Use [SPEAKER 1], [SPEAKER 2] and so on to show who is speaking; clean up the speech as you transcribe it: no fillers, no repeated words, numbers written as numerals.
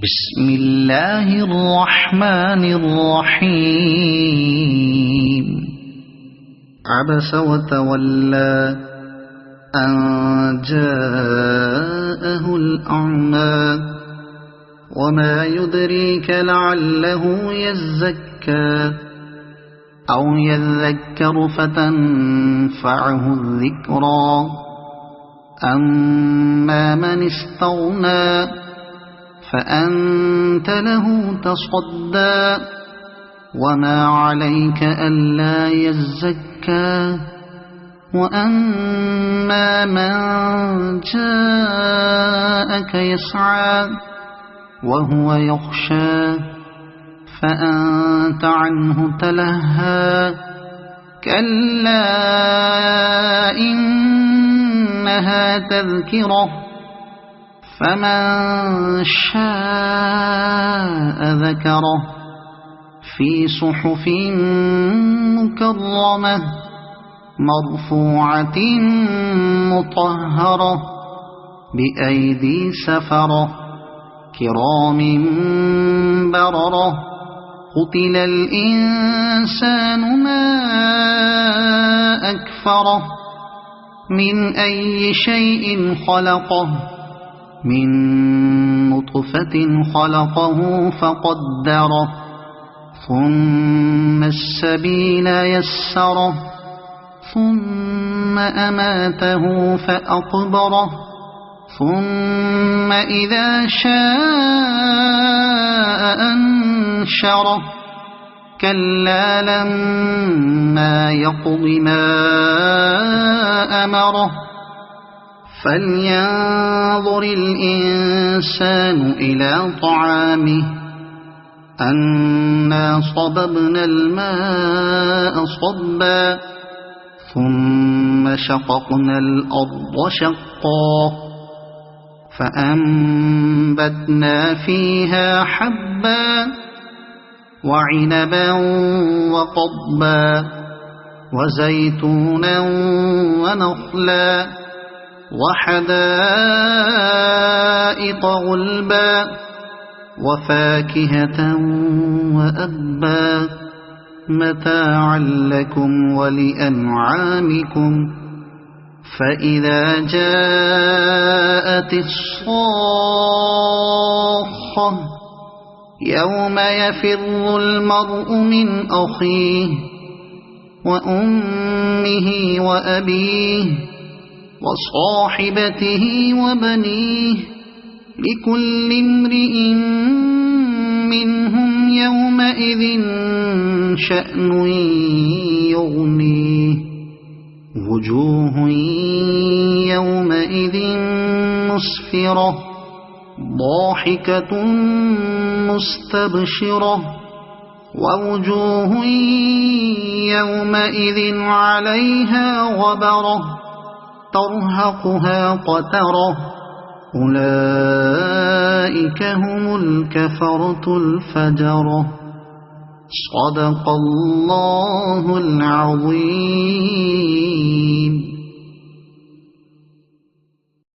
[SPEAKER 1] بسم الله الرحمن الرحيم عبس وتولى أن جاءه الأعمى وما يدريك لعله يزكى أو يذكر فتنفعه الذكرى أما من استغنى فأنت له تصدى وما عليك ألا يزكى وأما من جاءك يسعى وهو يخشى فأنت عنه تلهى كلا إنها تذكرة فمن شاء ذكره في صحف مكرمة مرفوعة مطهرة بأيدي سفرة كرام بررة قتل الإنسان ما أكفره من أي شيء خلقه من نطفة خلقه فقدره ثم السبيل يسره ثم أماته فأقبره ثم إذا شاء أنشره كلا لما يقض ما أمره فلينظر الإنسان إلى طعامه أنا صببنا الماء صبا ثم شققنا الأرض شقا فأنبتنا فيها حبا وعنبا وقضبا وزيتونا ونخلا وحدائق غلبا وفاكهة وأبا متاعا لكم ولأنعامكم فإذا جاءت الصاخة يوم يفر المرء من أخيه وأمه وأبيه وصاحبته وبنيه لكل امرئ منهم يومئذ شأن يغنيه وجوه يومئذ مسفرة ضاحكة مستبشرة ووجوه يومئذ عليها غبرة ترهقها قترة أولئك هم الكفرة الفجرة صدق الله العظيم.